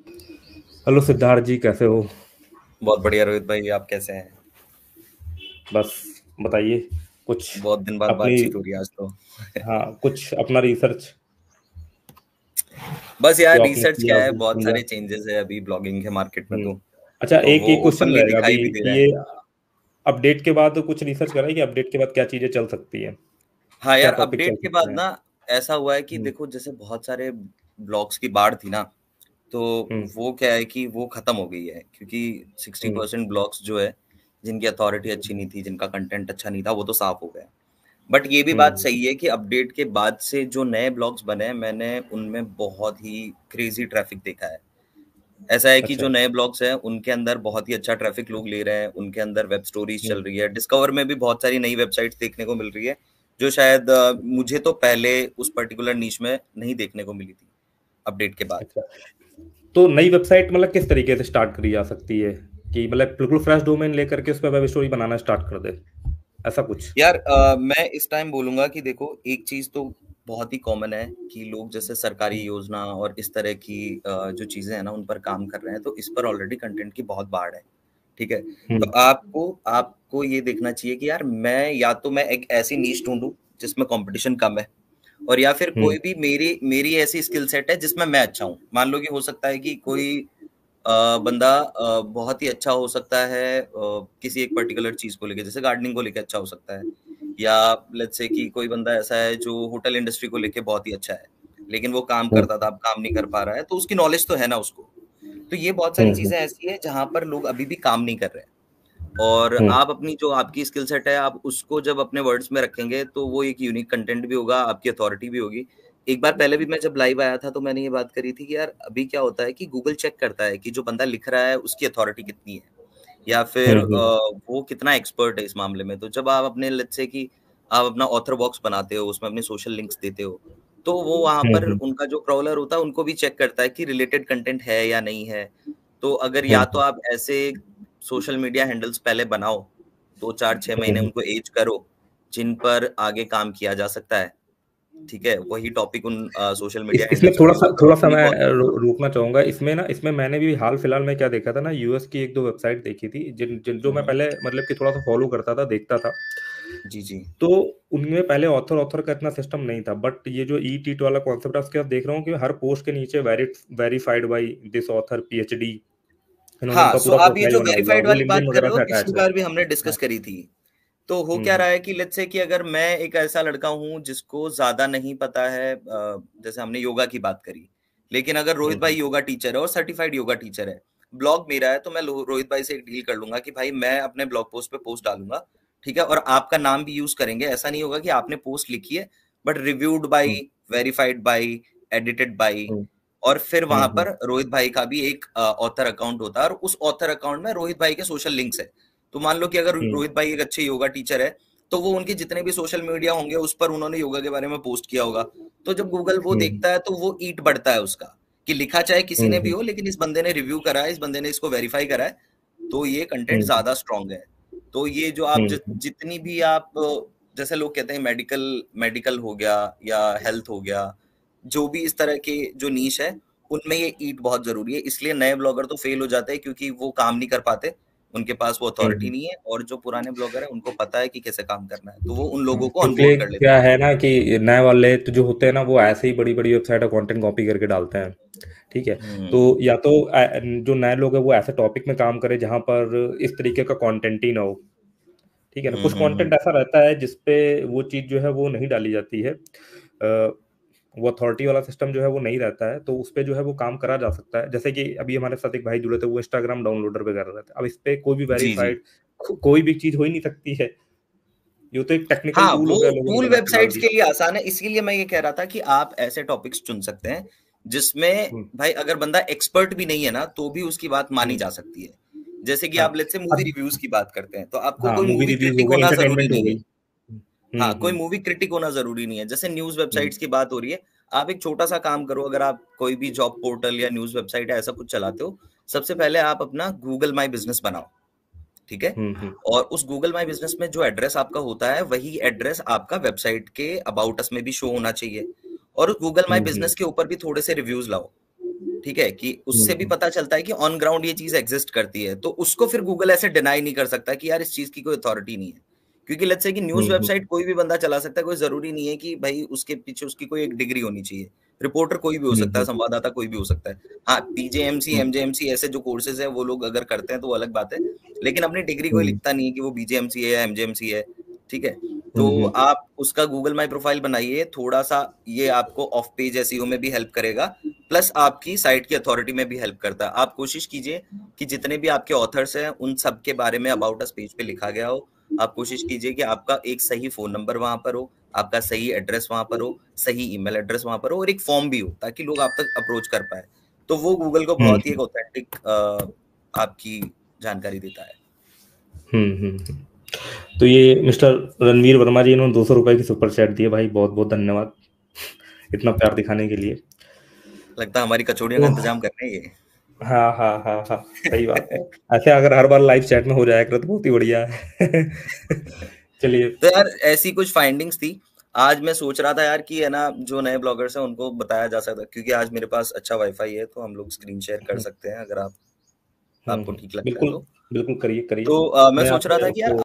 Hello Siddharth जी, कैसे हो? बहुत बढ़िया रोहित भाई, आप कैसे हैं? बस बताइए कुछ बहुत दिन बाद अपनी। बातचीत हो रही है आज तो। हाँ, कुछ अपना रिसर्च बस यार, जो आपने रिसर्च किया क्या है, हो बहुत समझा। सारे चेंजेस है अभी ब्लॉगिंग के मार्केट में हम्म। अच्छा, तो एक वो एक क्वेश्चन ओपनली रहेगा अभी दिखाई भी दे कि रहा है। ये अपडेट के बाद कुछ रिसर्च करा है कि अपडेट के बाद क्या चीजें चल सकती है, हाँ क्या यार, टॉपिक चल अपडेट के सकते बाद हैं? ना ऐसा हुआ है कि हम्म। देखो, जैसे बहुत सारे ब्लॉग्स की बाढ़ थी ना, तो हम्म। वो क्या है कि वो खत्म हो गई है, क्योंकि 60% ब्लॉग्स जो है, जिनकी अथॉरिटी अच्छी नहीं थी, जिनका कंटेंट अच्छा नहीं था, वो तो साफ हो गए। बट ये भी बात हम्म। सही है कि अपडेट के बाद से जो नए ब्लॉग्स बने हैं, मैंने उनमें बहुत ही क्रेजी ट्रैफिक देखा है। ऐसा है कि अच्छा। जो नए ब्लॉग्स हैं, उनके अंदर बहुत ही अच्छा ट्रैफिक लोग ले रहे हैं, उनके अंदर वेब स्टोरीज हम्म। चल रही है, डिस्कवर में भी बहुत सारी नई वेबसाइट्स देखने को मिल रही है, जो शायद मुझे तो पहले उस पर्टिकुलर नीश में नहीं देखने को मिली थी अपडेट के बाद। अच्छा, तो नई वेबसाइट मतलब किस तरीके से स्टार्ट करी जा सकती है कि मतलब बिल्कुल फ्रेश डोमेन लेकर के उस पर वेब स्टोरी बनाना स्टार्ट कर दे, ऐसा कुछ? यार मैं इस टाइम बोलूंगा कि देखो, एक चीज तो बहुत ही कॉमन है कि लोग जैसे सरकारी योजना और इस तरह की जो चीजें हैं ना, उन पर काम कर रहे हैं, तो इस पर ऑलरेडी कंटेंट की बहुत बाढ़ है। ठीक है। तो हम्म। आपको आपको ये देखना चाहिए कि यार, मैं या तो मैं एक ऐसी नीश ढूंढूं जिसमें कंपटीशन कम है, और या फिर हम्म। कोई भी मेरी मेरी ऐसी स्किल सेट है जिसमें मैं अच्छा हूँ। मान लो कि हो सकता है कि कोई बंदा बहुत ही अच्छा हो सकता है किसी एक पर्टिकुलर चीज को लेके, जैसे गार्डनिंग को लेके अच्छा हो सकता है, या लेट्स से कि कोई बंदा ऐसा है जो होटल इंडस्ट्री को लेके बहुत ही अच्छा है, लेकिन वो काम हम्म। करता था, अब काम नहीं कर पा रहा है, तो उसकी नॉलेज तो है ना उसको। तो ये बहुत सारी हम्म। चीजें ऐसी है जहां पर लोग अभी भी काम नहीं कर रहे हैं, और हम्म। आप अपनी जो आपकी स्किल सेट है, आप उसको जब अपने वर्ड्स में रखेंगे, तो वो एक यूनिक कंटेंट भी होगा, आपकी अथॉरिटी भी होगी। एक बार पहले भी मैं जब लाइव आया था, तो मैंने ये बात करी थी कि यार, अभी क्या होता है कि गूगल चेक करता है कि जो बंदा लिख रहा है उसकी अथॉरिटी कितनी है, या फिर हम्म। हम्म। वो कितना एक्सपर्ट है इस मामले में। तो जब आप अपने लेट्स से कि आप अपना ऑथर बॉक्स बनाते हो, उसमें अपने सोशल लिंक्स देते हो, तो वो वहां पर हम्म। उनका जो क्रॉलर होता है, उनको भी चेक करता है कि रिलेटेड कंटेंट है या नहीं है। तो अगर या तो हम्म। आप ऐसे सोशल मीडिया हैंडल्स पहले बनाओ, 2 4 6 महीने हम्म। उनको एज करो, जिन पर आगे काम किया जा सकता है। ठीक है, वही टॉपिक उन सोशल मीडिया इसमें हैंडल्स पे पोस्ट करो थोड़ा सा अपनी मैं बहुत। रोकना चाहूंगा इसमें ना। इसमें मैंने भी हाल फिलहाल में क्या देखा था ना, यूएस की एक दो वेबसाइट देखी थी जिन जिन जो मैं हम्म, पहले मतलब कि थोड़ा सा फॉलो करता था, देखता था। जी जी। तो उनमें पहले ऑथर ऑथर का इतना सिस्टम नहीं था, बट ये जो ई टीट वाला कॉन्सेप्ट है, उसके बाद देख रहा हूँ कि हर पोस्ट के नीचे verified by this author PhD, इन्होंने हाँ, उनका सो पूरा आप ये प्रोफाइल जो बनाया हुआ है, वेरीफाइड वो वाली बात लिंक्डइन कर वगैरह रहे हो, से पिछली अटैच है। बार भी हमने डिस्कस करी थी। तो हो क्या हम्म। रहा है कि लेट्स से कि अगर मैं एक ऐसा लड़का हूँ जिसको ज्यादा नहीं पता है, जैसे हमने योगा की बात करी, लेकिन अगर रोहित भाई हम्म। योगा टीचर है और सर्टिफाइड योगा टीचर है, ब्लॉग मेरा है, तो मैं रोहित भाई से एक डील कर लूंगा कि भाई, मैं अपने ब्लॉग पोस्ट पे पोस्ट डालूंगा। ठीक है, और आपका नाम भी यूज करेंगे। ऐसा नहीं होगा कि आपने पोस्ट लिखी है, but reviewed by, hmm. Verified by, edited by, hmm. और फिर हम्म। वहां पर रोहित भाई का भी एक ऑथर अकाउंट होता है, और उस ऑथर अकाउंट में रोहित भाई के सोशल लिंक्स है। तो मान लो कि अगर हम्म। रोहित भाई एक अच्छे योगा टीचर है, तो वो उनके जितने भी सोशल मीडिया होंगे, उस पर उन्होंने योगा के बारे में पोस्ट किया होगा। तो जब गूगल वो हम्म। देखता है, तो वो ईट बढ़ता है उसका, कि लिखा चाहे किसी हम्म। ने भी हम्म। हो, लेकिन इस बंदे ने रिव्यू करा है, इस बंदे ने इसको वेरीफाई करा है, तो ये कंटेंट हम्म। ज्यादा स्ट्रांग है। तो ये जो आप हम्म। जितनी भी आप जैसे लोग कहते हैं मेडिकल मेडिकल हो गया, या हेल्थ हो गया, जो भी इस तरह के जो नीश है, उनमें ये ईट बहुत जरूरी है। इसलिए नए ब्लॉगर तो फेल हो जाते हैं, क्योंकि वो काम नहीं कर पाते, उनके पास वो अथॉरिटी हम्म। नहीं है, और जो पुराने ब्लॉगर है, उनको पता है कि कैसे काम करना है, तो वो उन लोगों को इसलिए ऑनबोर्ड कर लेते क्या हैं। है ना कि नए वाले तो जो होते हैं ना, वो ऐसे ही बड़ी बड़ी वेबसाइट कंटेंट कॉपी करके डालते हैं। ठीक है। तो हम्म या तो जो नए लोग हैं वो ऐसे टॉपिक में काम करें जहां पर इस तरीके का कंटेंट ही ना हो। ठीक है ना, कुछ हम्म। कंटेंट ऐसा रहता है जिसपे वो चीज जो है वो नहीं डाली जाती है। वो अथॉरिटी वाला सिस्टम जो है वो नहीं रहता है, तो उस पे जो है वो काम करा जा सकता है। जैसे कि अभी हमारे साथ एक भाई जुड़े थे, वो इंस्टाग्राम डाउनलोडर पे कर रहे थे। अब इस पे कोई भी जी जी। वेरीफाइड कोई भी चीज हो ही नहीं सकती है। ये तो एक टेक्निकल हाँ, टूल वो हो गया, लोगों ने टूल बना के डाल वेबसाइट्स के दिया। लिए आसान है, इसीलिए मैं ये कह रहा था कि आप ऐसे टॉपिक्स चुन सकते हैं जिसमें हम्म। भाई, अगर बंदा एक्सपर्ट भी नहीं है ना, तो भी उसकी बात मानी हम्म। जा सकती है। जैसे कि हाँ। आप लेट्स से मूवी अब रिव्यूज की बात करते हैं, तो आपको हाँ, कोई मूवी मूवी रिव्यूज हो क्रिटिक गई, होना जरूरी एंटरटेनमेंट हो नहीं है। गई। हाँ, कोई हम्म। मूवी क्रिटिक होना जरूरी नहीं है। जैसे न्यूज हम्म। वेबसाइट्स की बात हो रही है, आप एक छोटा सा काम करो, अगर आप कोई भी जॉब पोर्टल या न्यूज वेबसाइट या ऐसा कुछ चलाते हो, सबसे पहले आप अपना गूगल माई बिजनेस बनाओ। ठीक है। हम्म। हम्म। और उस गूगल माई बिजनेस में जो एड्रेस आपका होता है, वही एड्रेस आपका वेबसाइट के अबाउट अस में भी शो होना चाहिए, और उस गूगल माई हम्म। बिजनेस के ऊपर भी थोड़े से रिव्यूज लाओ। ठीक है, कि उससे भी पता चलता है कि ऑन ग्राउंड ये चीज एग्जिस्ट करती है, तो उसको फिर गूगल ऐसे डिनाई नहीं कर सकता कि यार इस चीज की कोई अथॉरिटी नहीं है। क्योंकि लेट्स से कि न्यूज वेबसाइट कोई भी बंदा चला सकता है, कोई जरूरी नहीं है कि भाई उसके पीछे उसकी कोई एक डिग्री होनी चाहिए। रिपोर्टर कोई भी हो सकता है, संवाददाता कोई भी हो सकता है। हाँ, पीजेएमसी, एमजेएमसी ऐसे जो कोर्सेज है वो लोग अगर करते हैं तो वो अलग बात है, लेकिन अपनी डिग्री कोई लिखता नहीं है कि वो बीजेएमसी है या एमजेएमसी है। ठीक है, तो आप उसका गूगल माई प्रोफाइल बनाइए, थोड़ा सा ये आपको ऑफ पेज एसईओ में भी हेल्प करेगा, प्लस आपकी साइट की अथॉरिटी में भी हेल्प करता है। आप कोशिश कीजिए कि जितने भी आपके ऑथर्स हैं उन सब के बारे में अबाउट अस पेज पे लिखा गया हो। आप कोशिश कीजिए कि आपका एक सही फोन नंबर वहां पर हो, आपका सही एड्रेस वहां पर हो, सही ईमेल एड्रेस वहां पर हो, और एक फॉर्म भी हो ताकि लोग आप तक अप्रोच कर पाए। तो वो गूगल को बहुत ही एक ऑथेंटिक आपकी जानकारी देता है। तो ये मिस्टर रणवीर वर्मा जी, इन्होंने 200 रुपए की सुपर चैट दिए भाई, बहुत बहुत धन्यवाद इतना प्यार दिखाने के लिए। लगता है हमारी कचौड़ियों का तो इंतजाम कर रहे हैं ये। हाँ हाँ हाँ हाँ, सही बात है। ऐसे अगर हर बार लाइव चैट में हो जाया करे तो बहुत ही बढ़िया है। चलिए। तो यार ऐसी कुछ फाइंडिंग्स थी। आज मैं सोच रहा था यार कि है ना, जो नए ब्लॉगर्स हैं उनको बताया जा सकता है, क्योंकि आज मेरे पास अच्छा वाईफाई है तो हम लोग स्क्रीन शेयर कर सकते हैं, अगर आपको ठीक लगता है बिल्कुल तो। बिल्कुल करिए करिए। तो मैं मैं सोच रहा आपसे था कि यार उसको